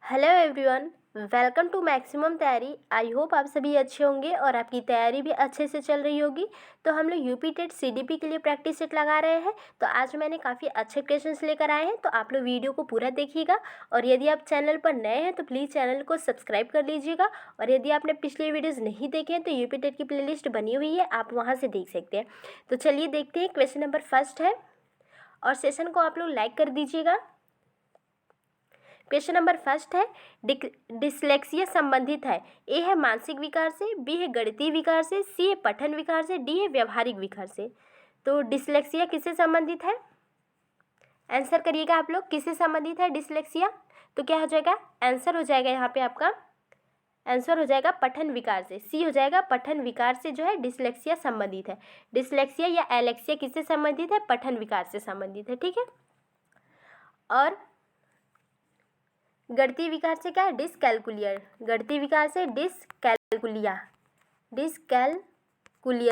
Hello everyone, welcome to Maximum Taiyari. I hope आप सभी अच्छे होंगे और आपकी तैयारी भी अच्छे से चल रही होगी। तो हम लोग यूपी टेट सीडीपी के लिए प्रैक्टिस सेट लगा रहे हैं। तो आज मैंने काफ़ी अच्छे क्वेश्चंस लेकर आए हैं, तो आप लोग वीडियो को पूरा देखिएगा। और यदि आप चैनल पर नए हैं तो प्लीज़ चैनल को सब्सक्राइब कर लीजिएगा। और यदि आपने पिछले वीडियोज़ नहीं देखे हैं तो यूपी टेट की प्ले बनी हुई है, आप वहाँ से देख सकते हैं। तो चलिए देखते हैं। क्वेश्चन नंबर फर्स्ट है और सेशन को आप लोग लाइक कर दीजिएगा। क्वेश्चन नंबर फर्स्ट है, डिसलेक्सिया संबंधित है। ए है मानसिक विकार से, बी है गणितीय विकार से, सी है पठन विकार से, डी है व्यवहारिक विकार से। तो डिसलेक्सिया किससे संबंधित है? आंसर करिएगा आप लोग, किससे संबंधित है डिसलेक्सिया? तो क्या हो जाएगा? आंसर हो जाएगा यहाँ पे आपका आंसर हो जाएगा पठन विकार से। सी हो जाएगा, पठन विकार से जो है डिसलेक्सिया संबंधित है। डिसलेक्सिया या एलेक्सिया किससे संबंधित है? पठन विकार से संबंधित है। ठीक है। और गणितीय विकार से क्या है? डिसकैलकुलिया। गणितीय विकार से डिसकैलकुलिया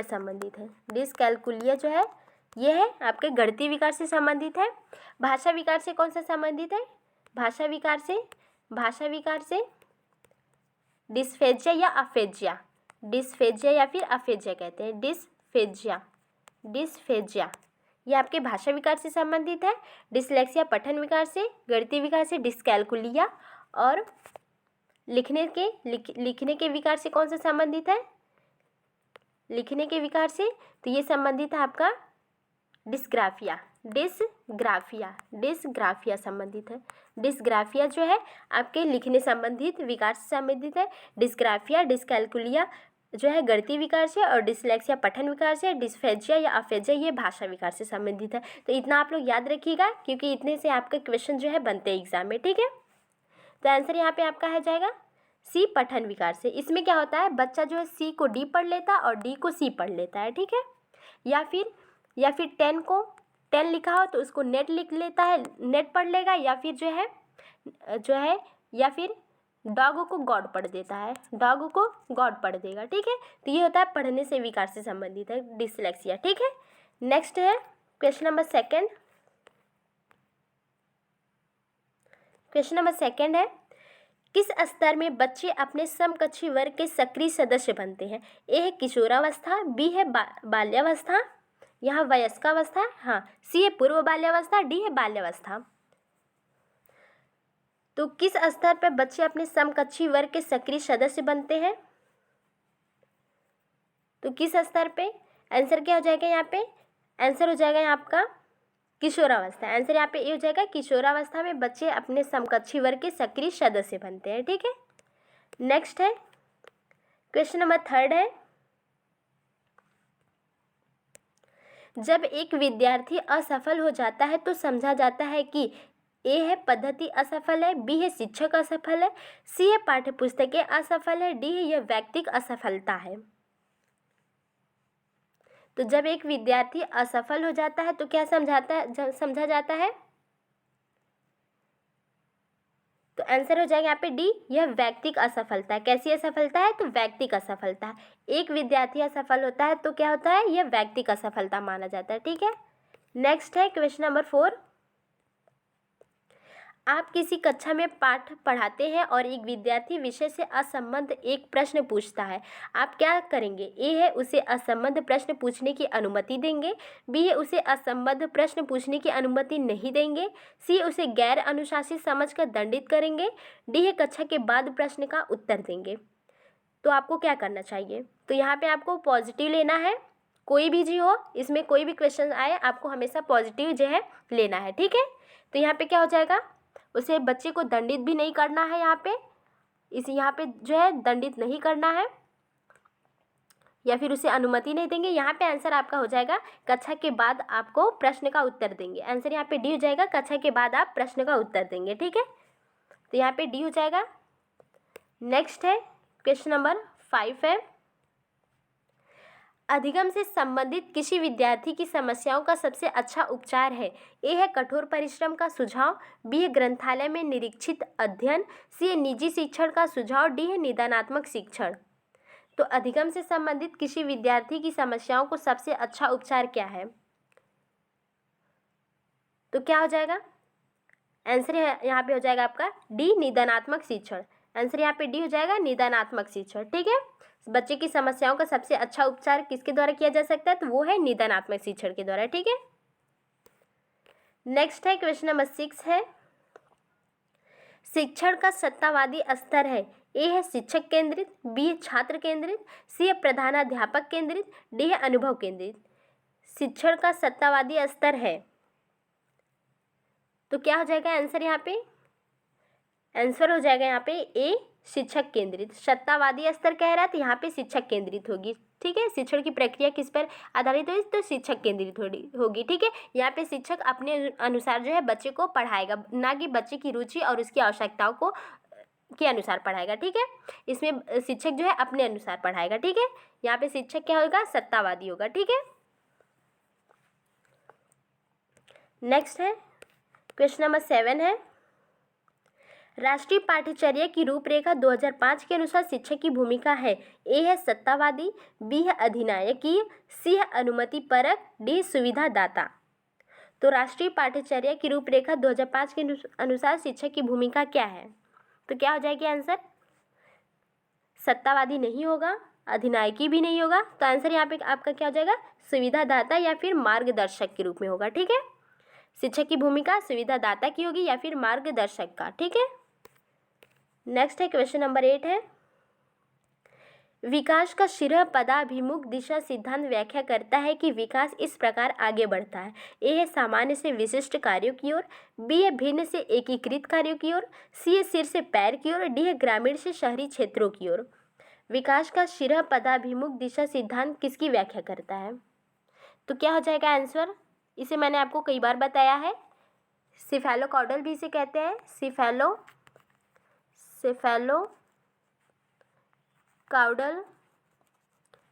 संबंधित है। डिसकैलकुलिया जो है ये है आपके गणितीय विकार से संबंधित है। भाषा विकार से कौन सा संबंधित है? भाषा विकार से डिस्फेजिया या अफेजिया। डिस्फेजिया या फिर अफेजिया कहते हैं। डिस्फेजिया ये आपके भाषा विकार से संबंधित है। डिसलेक्सिया पठन विकार से, गणितीय विकार से डिसकैलकुलिया, और लिखने के विकार से कौन सा संबंधित है? लिखने के विकार से तो ये संबंधित है आपका डिस्ग्राफिया संबंधित है। डिस्ग्राफिया जो है आपके लिखने संबंधित विकार से संबंधित है। डिस्ग्राफिया, डिसकैलकुलिया जो है गणितीय विकार से, और डिसलेक्सिया पठन विकार से, डिस्फेजिया या अफेजिया ये भाषा विकार से संबंधित है। तो इतना आप लोग याद रखिएगा, क्योंकि इतने से आपके क्वेश्चन जो है बनते हैं एग्जाम में। ठीक है। तो आंसर यहाँ पे आपका है जाएगा सी, पठन विकार से। इसमें क्या होता है, बच्चा जो है सी को डी पढ़ लेता है और डी को सी पढ़ लेता है। ठीक है। या फिर 10 को 10 लिखा हो तो उसको नेट लिख लेता है, नेट पढ़ लेगा। या फिर या फिर डॉग को गॉड पढ़ देता है, डॉग को गॉड पढ़ देगा। ठीक है। तो ये होता है पढ़ने से विकार से संबंधित है डिसलेक्सिया। ठीक है। नेक्स्ट है question number second. Question number second है, किस स्तर में बच्चे अपने समकक्षी वर्ग के सक्रिय सदस्य बनते हैं? ए है किशोरावस्था, बी है बाल्यावस्था, यहाँ वयस्कावस्था, हाँ, सी है पूर्व बाल्यावस्था, डी है बाल्यावस्था। तो किस स्तर पर बच्चे अपने समकक्षी वर्ग के सक्रिय सदस्य बनते हैं? तो किस स्तर पे? आंसर क्या हो जाएगा यहाँ पे? आंसर हो जाएगा यहाँ आपका किशोरावस्था। आंसर यहाँ पे ये हो जाएगा, किशोरावस्था में बच्चे अपने समकक्षी वर्ग के सक्रिय सदस्य बनते हैं। ठीक है। नेक्स्ट है क्वेश्चन नंबर थर्ड है, जब एक विद्यार्थी असफल हो जाता है तो समझा जाता है कि ए है पद्धति असफल है, बी है शिक्षक असफल है, सी है पाठ्यपुस्तकें असफल है, डी है यह व्यक्तिगत असफलता है। तो जब एक विद्यार्थी असफल हो जाता है तो क्या समझा जाता है? तो आंसर हो जाएगा यहाँ पे डी, यह व्यक्तिगत असफलता है। कैसी असफलता है? तो व्यक्तिगत असफलता है। एक विद्यार्थी असफल होता है तो क्या होता है? यह व्यक्तिगत असफलता माना जाता है। ठीक है। नेक्स्ट है क्वेश्चन नंबर 4, आप किसी कक्षा में पाठ पढ़ाते हैं और एक विद्यार्थी विषय से असंबद्ध एक प्रश्न पूछता है, आप क्या करेंगे? ए है उसे असंबद्ध प्रश्न पूछने की अनुमति देंगे, बी है उसे असंबद्ध प्रश्न पूछने की अनुमति नहीं देंगे, सी उसे गैर अनुशासित समझकर दंडित करेंगे, डी है कक्षा के बाद प्रश्न का उत्तर देंगे। तो आपको क्या करना चाहिए? तो यहाँ पे आपको पॉजिटिव लेना है, कोई भी जी हो, इसमें कोई भी क्वेश्चन आए आपको हमेशा पॉजिटिव जो है लेना है। ठीक है। तो यहाँ पे क्या हो जाएगा, उसे बच्चे को दंडित भी नहीं करना है। यहाँ पे जो है दंडित नहीं करना है, या फिर उसे अनुमति नहीं देंगे। यहाँ पे आंसर आपका हो जाएगा कक्षा के बाद आपको प्रश्न का उत्तर देंगे। आंसर यहाँ पे डी हो जाएगा, कक्षा के बाद आप प्रश्न का उत्तर देंगे। ठीक है। तो यहाँ पे डी हो जाएगा। नेक्स्ट है क्वेश्चन नंबर 5 है, अधिगम से संबंधित किसी विद्यार्थी की समस्याओं का सबसे अच्छा उपचार है? ए है कठोर परिश्रम का सुझाव, बी है ग्रंथालय में निरीक्षित अध्ययन, सी है निजी शिक्षण का सुझाव, डी है निदानात्मक शिक्षण। तो अधिगम से संबंधित किसी विद्यार्थी की समस्याओं को सबसे अच्छा उपचार क्या है? तो क्या हो जाएगा? आंसर यहाँ पे हो जाएगा आपका डी, निदानात्मक शिक्षण। आंसर यहाँ पे डी हो जाएगा, निदानात्मक शिक्षण। ठीक है, बच्चे की समस्याओं का सबसे अच्छा उपचार किसके द्वारा किया जा सकता है, तो वो है निदानात्मक शिक्षण के द्वारा। ठीक है, नेक्स्ट है क्वेश्चन नंबर 6 है, शिक्षण का सत्तावादी स्तर है। ए है शिक्षक केंद्रित, बी है छात्र केंद्रित, सी है प्रधानाध्यापक केंद्रित, डी है अनुभव केंद्रित। शिक्षण का सत्तावादी स्तर है तो क्या हो जाएगा आंसर यहाँ पे, आंसर हो जाएगा यहाँ पे ए, शिक्षक केंद्रित। सत्तावादी स्तर कह रहा है तो यहाँ पे शिक्षक केंद्रित होगी। ठीक है, शिक्षण की प्रक्रिया किस पर आधारित होगी, तो शिक्षक केंद्रित होगी। ठीक है, यहाँ पे शिक्षक अपने अनुसार जो है बच्चे को पढ़ाएगा, ना कि बच्चे की रुचि और उसकी आवश्यकताओं को के अनुसार पढ़ाएगा। ठीक है, इसमें शिक्षक जो है अपने अनुसार पढ़ाएगा। ठीक है, यहाँ पे शिक्षक क्या होगा, सत्तावादी होगा। ठीक है, नेक्स्ट है क्वेश्चन नंबर 7 है, राष्ट्रीय पाठ्यचर्या की रूपरेखा 2005 के अनुसार शिक्षक की भूमिका है। ए है सत्तावादी, बी है अधिनायकीय, सी है अनुमति परक, डी सुविधादाता। तो राष्ट्रीय पाठ्यचर्या की रूपरेखा 2005 के अनुसार शिक्षक की भूमिका क्या है, तो क्या हो जाएगी आंसर, सत्तावादी नहीं होगा, अधिनायकी भी नहीं होगा, तो आंसर यहाँ पे आपका क्या हो जाएगा, सुविधादाता या फिर मार्गदर्शक के रूप में होगा। ठीक है, शिक्षक की भूमिका सुविधादाता की होगी या फिर मार्गदर्शक का। ठीक है, नेक्स्ट है क्वेश्चन नंबर 8 है, विकास का शिरः पदाभिमुख दिशा सिद्धांत व्याख्या करता है कि विकास इस प्रकार आगे बढ़ता है। ए है सामान्य से विशिष्ट कार्यों की ओर, बी है भिन्न से एकीकृत कार्यों की ओर, सी है सिर से पैर की ओर, डी है ग्रामीण से शहरी क्षेत्रों की ओर। विकास का शिरः पदाभिमुख दिशा सिद्धांत किसकी व्याख्या करता है, तो क्या हो जाएगा आंसर, इसे मैंने आपको कई बार बताया है, सिफेलोकॉर्डल भी इसे कहते हैं, सिफेलोकॉर्डल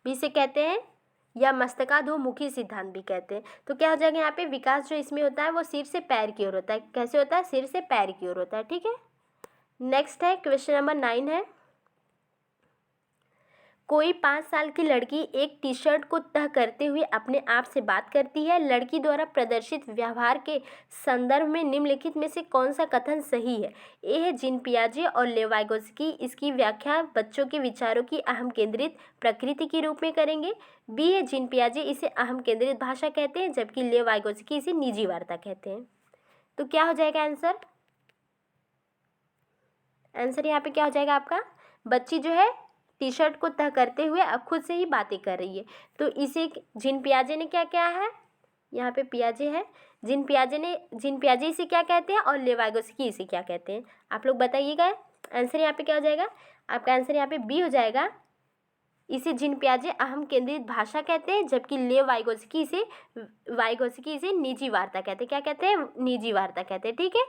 भी इसे कहते हैं, या मस्तकाधोमुखी सिद्धांत भी कहते हैं। तो क्या हो जाएगा यहाँ पे, विकास जो इसमें होता है वो सिर से पैर की ओर होता है। कैसे होता है, सिर से पैर की ओर होता है। ठीक है, नेक्स्ट है क्वेश्चन नंबर 9 है, कोई 5 साल की लड़की एक टी शर्ट को तह करते हुए अपने आप से बात करती है। लड़की द्वारा प्रदर्शित व्यवहार के संदर्भ में निम्नलिखित में से कौन सा कथन सही है। ए है जीन पियाजे और लेवाइगोस्की इसकी व्याख्या बच्चों के विचारों की अहम केंद्रित प्रकृति के रूप में करेंगे। बी है जीन पियाजे इसे अहम केंद्रित भाषा कहते हैं, जबकि लेवाइगोस्की इसे निजी वार्ता कहते हैं। तो क्या हो जाएगा आंसर, आंसर यहाँ पे क्या हो जाएगा आपका, बच्ची जो है टी शर्ट को तह करते हुए अब खुद से ही बातें कर रही है। तो इसे जीन पियाजे ने क्या क्या है, यहाँ पे पियाजे है, जीन पियाजे इसे क्या कहते हैं और लेवाइगोस्की इसे क्या कहते हैं, आप लोग बताइएगा। आंसर यहाँ पे क्या हो जाएगा, आपका आंसर यहाँ पे बी हो जाएगा, इसे जीन पियाजे अहम केंद्रित भाषा कहते हैं, जबकि लेवाइगोस्की इसे निजी वार्ता कहते हैं। क्या कहते हैं, निजी वार्ता कहते हैं। ठीक है,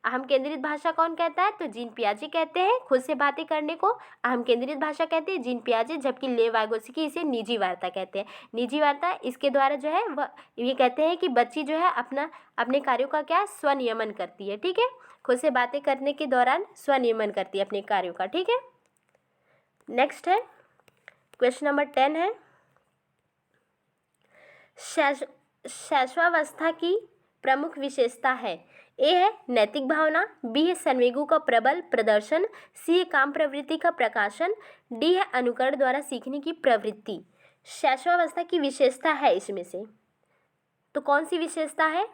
अहम केंद्रित भाषा कौन कहता है, तो जीन पियाजे कहते हैं, खुद से बातें करने को अहम केंद्रित भाषा कहते हैं जीन पियाजे, जबकि लेवाइगोस्की इसे निजी वार्ता कहते हैं। निजी वार्ता इसके द्वारा जो है वह ये कहते हैं कि बच्ची जो है अपने कार्यों का क्या स्वनियमन करती है। ठीक है, खुद से बातें करने के दौरान स्वनियमन करती है अपने कार्यों का। ठीक है, नेक्स्ट है क्वेश्चन नंबर 10 है, शैशवावस्था की प्रमुख विशेषता है। ए है नैतिक भावना, बी है संवेगों का प्रबल प्रदर्शन, सी है काम प्रवृत्ति का प्रकाशन, डी है अनुकरण द्वारा सीखने की प्रवृत्ति। शैशवावस्था की विशेषता है इसमें से, तो कौन सी विशेषता है,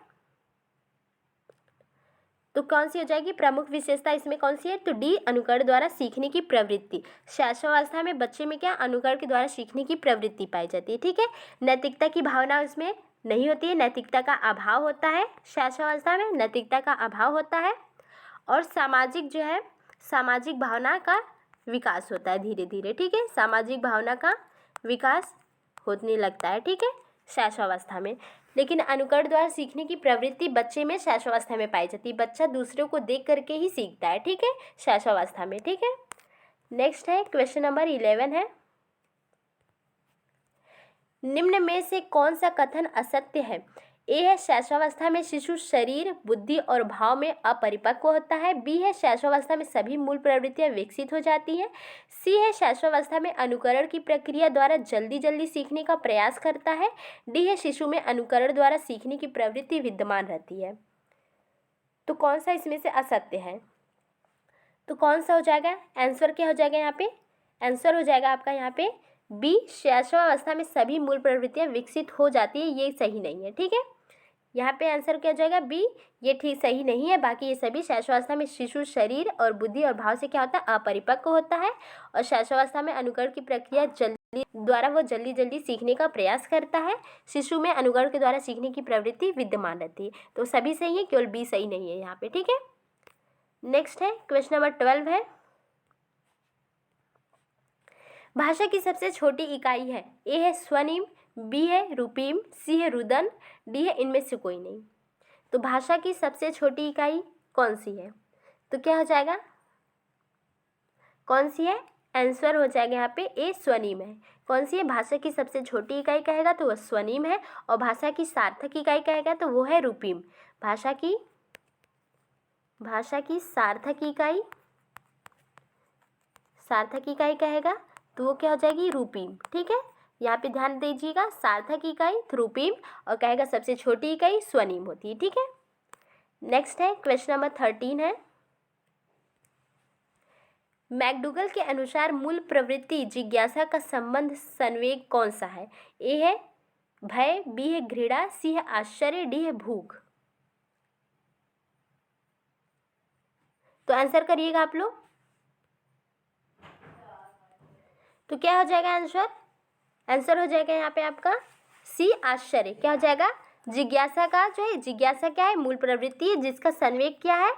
तो कौन सी हो जाएगी प्रमुख विशेषता इसमें कौन सी है, तो डी अनुकरण द्वारा सीखने की प्रवृत्ति। शैशवावस्था में बच्चे में क्या अनुकरण के द्वारा सीखने की प्रवृत्ति पाई जाती है। ठीक है, नैतिकता की भावना उसमें नहीं होती है, नैतिकता का अभाव होता है, शैशवावस्था में नैतिकता का अभाव होता है, और सामाजिक जो है सामाजिक भावना का विकास होता है धीरे धीरे। ठीक है, सामाजिक भावना का विकास होने लगता है। ठीक है, शैशवावस्था में, लेकिन अनुकरण द्वारा सीखने की प्रवृत्ति बच्चे में शैशवावस्था में पाई जाती है, बच्चा दूसरों को देख करके ही सीखता है। ठीक है, शैशवावस्था में। ठीक है, नेक्स्ट है क्वेश्चन नंबर 11 है, निम्न में से कौन सा कथन असत्य है। ए है शैशवावस्था में शिशु शरीर बुद्धि और भाव में अपरिपक्व होता है, बी है शैशवावस्था में सभी मूल प्रवृत्तियां विकसित हो जाती हैं, सी है शैशवावस्था में अनुकरण की प्रक्रिया द्वारा जल्दी जल्दी सीखने का प्रयास करता है, डी है शिशु में अनुकरण द्वारा सीखने की प्रवृत्ति विद्यमान रहती है। तो कौन सा इसमें से असत्य है? तो कौन सा हो जाएगा आंसर? क्या हो जाएगा यहाँ पे? आंसर हो जाएगा आपका यहाँ पे बी, शैशवावस्था में सभी मूल प्रवृत्तियां विकसित हो जाती है, ये सही नहीं है। ठीक है, यहाँ पे आंसर क्या हो जाएगा बी, ये ठीक सही नहीं है। बाकी ये सभी शैशवावस्था में शिशु शरीर और बुद्धि और भाव से क्या होता है? अपरिपक्व होता है। और शैशवावस्था में अनुकरण की प्रक्रिया द्वारा वो जल्दी जल्दी सीखने का प्रयास करता है। शिशु में अनुकरण के द्वारा सीखने की प्रवृत्ति विद्यमान रहती है। तो सभी सही है, केवल बी सही नहीं है यहाँ पे। ठीक है, नेक्स्ट है क्वेश्चन नंबर 12 है, भाषा की सबसे छोटी इकाई है? ए है स्वनिम, बी है रूपीम, सी है रुदन, डी है इनमें से कोई नहीं। तो भाषा की सबसे छोटी इकाई कौन सी है? तो क्या हो जाएगा, कौन सी है? आंसर हो जाएगा यहाँ पे ए, स्वनिम है। कौन सी है? भाषा की सबसे छोटी इकाई कहेगा तो वह स्वनिम है, और भाषा की सार्थक इकाई कहेगा तो वो है रूपीम। भाषा की सार्थक इकाई कहेगा तो वो क्या हो जाएगी? रूपीम। ठीक है, यहाँ पे ध्यान दीजिएगा, सार्थक इकाई रूपीम, और कहेगा सबसे छोटी इकाई स्वनिम होती है। ठीक है, नेक्स्ट है क्वेश्चन नंबर 13 है, मैकडूगल के अनुसार मूल प्रवृत्ति जिज्ञासा का संबंध संवेग कौन सा है? ए है भय, बी है घृणा, सी है आश्चर्य, डी है भूख। तो आंसर करिएगा आप लोग। तो क्या हो जाएगा आंसर? आंसर हो जाएगा यहाँ पे आपका सी, आश्चर्य। क्या हो जाएगा? जिज्ञासा का जो है, जिज्ञासा क्या है? मूल प्रवृत्ति है, जिसका संवेग क्या है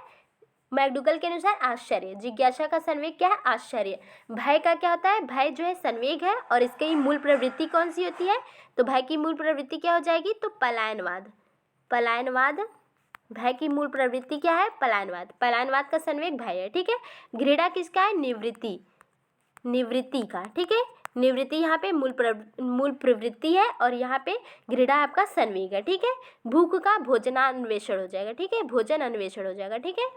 मैकडूगल के अनुसार? आश्चर्य। जिज्ञासा का संवेग क्या है? आश्चर्य। भय का क्या होता है? भय जो है संवेग है, और इसकी मूल प्रवृत्ति कौन सी होती है? तो भय की मूल प्रवृत्ति क्या हो जाएगी? तो पलायनवाद। भय की मूल प्रवृत्ति क्या है? पलायनवाद। पलायनवाद का संवेग भय है। ठीक है, घृणा किसका है? निवृत्ति का। ठीक है, निवृत्ति यहाँ पे मूल प्रवृत्ति है, और यहाँ पे घृणा आपका संवेग है। ठीक है, भूख का भोजनान्वेषण हो जाएगा। ठीक है, भोजन अन्वेषण हो जाएगा। ठीक है,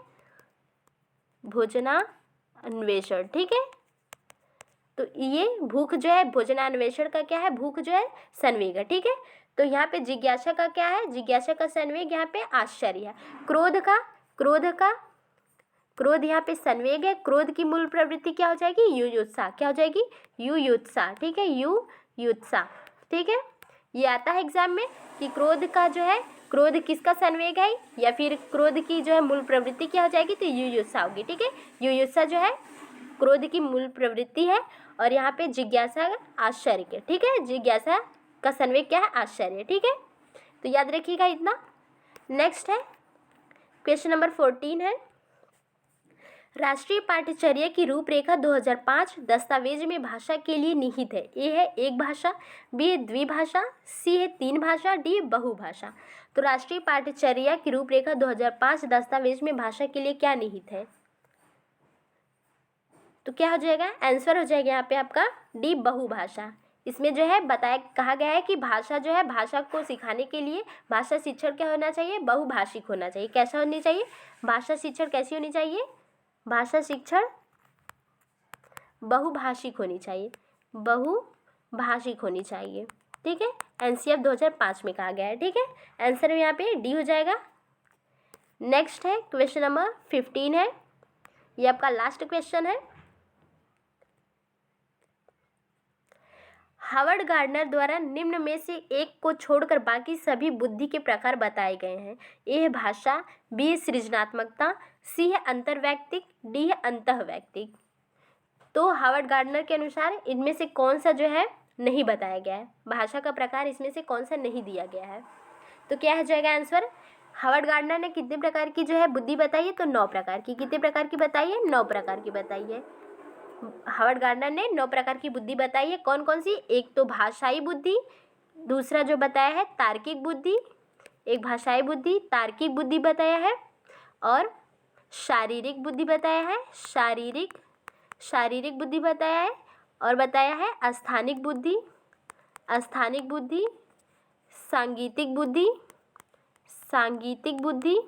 भोजनान्वेषण। ठीक है, तो ये भूख जो है भोजनान्वेषण का क्या है? भूख जो है संवेग है। ठीक है, तो यहाँ पे जिज्ञासा का क्या है? जिज्ञासा का संवेग यहाँ पे आश्चर्य है। क्रोध यहाँ पे संवेग है। क्रोध की मूल प्रवृत्ति क्या हो जाएगी? युयुत्सा। क्या हो जाएगी? युयुत्सा। ठीक है, युयुत्सा। ठीक है, ये आता है एग्जाम में कि क्रोध का जो है, क्रोध किसका संवेग है, या फिर क्रोध की जो है मूल प्रवृत्ति क्या हो जाएगी? तो युयुत्सा होगी। ठीक है, युयुत्सा जो है क्रोध की मूल प्रवृत्ति है, और यहाँ पे जिज्ञासा आश्चर्य के। ठीक है, जिज्ञासा का संवेग क्या है? आश्चर्य। ठीक है, तो याद रखिएगा इतना। नेक्स्ट है क्वेश्चन नंबर 14 है, राष्ट्रीय पाठ्यचर्या की रूपरेखा 2005 दस्तावेज में भाषा के लिए निहित है? ए है एक भाषा, बी है द्विभाषा, सी है तीन भाषा, डी है बहुभाषा। तो राष्ट्रीय पाठ्यचर्या की रूपरेखा 2005 दस्तावेज में भाषा के लिए क्या निहित है? तो क्या हो जाएगा? आंसर हो जाएगा यहाँ पे आपका डी, बहुभाषा। इसमें जो है कहा गया है कि भाषा जो है, भाषा को सिखाने के लिए भाषा शिक्षण क्या होना चाहिए? बहुभाषिक होना चाहिए। कैसा होनी चाहिए? भाषा शिक्षण कैसी होनी चाहिए? भाषा शिक्षण बहुभाषिक होनी चाहिए, बहुभाषिक होनी चाहिए। ठीक है, एनसीएफ 2005 में कहा गया है। ठीक है, आंसर यहाँ पे डी हो जाएगा। नेक्स्ट है क्वेश्चन नंबर 15 है, ये आपका लास्ट क्वेश्चन है। हावर्ड गार्डनर द्वारा निम्न में से एक को छोड़कर बाकी सभी बुद्धि के प्रकार बताए गए हैं। ए है भाषा, बी है सृजनात्मकता, सी है अंतर्वैयक्तिक, डी है अंतःवैयक्तिक। तो हावर्ड गार्डनर के अनुसार इनमें से कौन सा जो है नहीं बताया गया है? भाषा का प्रकार इसमें से कौन सा नहीं दिया गया है? तो क्या हो जाएगा आंसर? हावर्ड गार्डनर ने कितने प्रकार की जो है बुद्धि बताई है? तो 9 प्रकार की। कितने प्रकार की बताई है? 9 प्रकार की बताई है। हावर्ड गार्डनर ने 9 प्रकार की बुद्धि बताई है। कौन कौन सी? एक तो भाषाई बुद्धि, दूसरा जो बताया है तार्किक बुद्धि, एक भाषाई बुद्धि, तार्किक बुद्धि बताया है, और शारीरिक बुद्धि बताया है, शारीरिक बुद्धि बताया है, और बताया है अस्थानिक बुद्धि, सांगीतिक बुद्धि,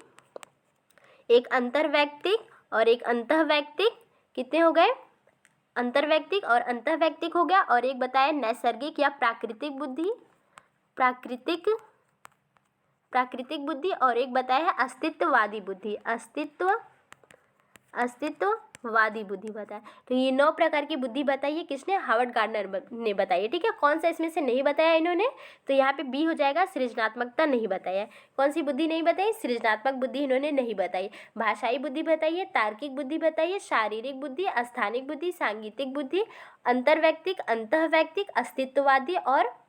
एक अंतर्वैयक्तिक और एक अंतःवैयक्तिक। कितने हो गए? अंतर्वैयक्तिक और अंतःवैयक्तिक हो गया। और एक बताया नैसर्गिक या प्राकृतिक प्राकृतिक बुद्धि और एक बताया है अस्तित्ववादी बुद्धि, अस्तित्ववादी बुद्धि बताया। तो ये 9 प्रकार की बुद्धि बताई है किसने, हार्वर्ड गार्डनर ने बताई है। ठीक है, कौन सा इसमें से नहीं बताया इन्होंने, तो यहाँ पे बी हो जाएगा, सृजनात्मकता नहीं बताया है। कौन सी बुद्धि नहीं बताई, सृजनात्मक बुद्धि इन्होंने नहीं बताई। भाषाई बुद्धि बताई है, तार्किक बुद्धि बताई है, शारीरिक बुद्धि, स्थानिक बुद्धि, सांगीतिक बुद्धि, अंतर्वैयक्तिक, अंतःवैयक्तिक, अस्तित्ववादी और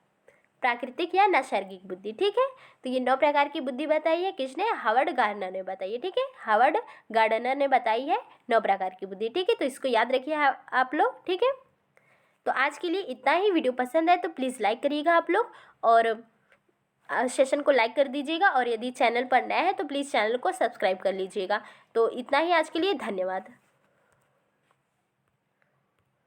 प्राकृतिक या नैसर्गिक बुद्धि। ठीक है, तो ये 9 प्रकार की बुद्धि बताई है किसने, हार्वर्ड गार्डनर ने बताई है। ठीक है, हार्वर्ड गार्डनर ने बताई है 9 प्रकार की बुद्धि। ठीक है, तो इसको याद रखिए आप लोग। ठीक है, तो आज के लिए इतना ही। वीडियो पसंद आए तो प्लीज़ लाइक करिएगा आप लोग, और सेशन को लाइक कर दीजिएगा, और यदि चैनल पर नया है तो प्लीज़ चैनल को सब्सक्राइब कर लीजिएगा। तो इतना ही आज के लिए, धन्यवाद।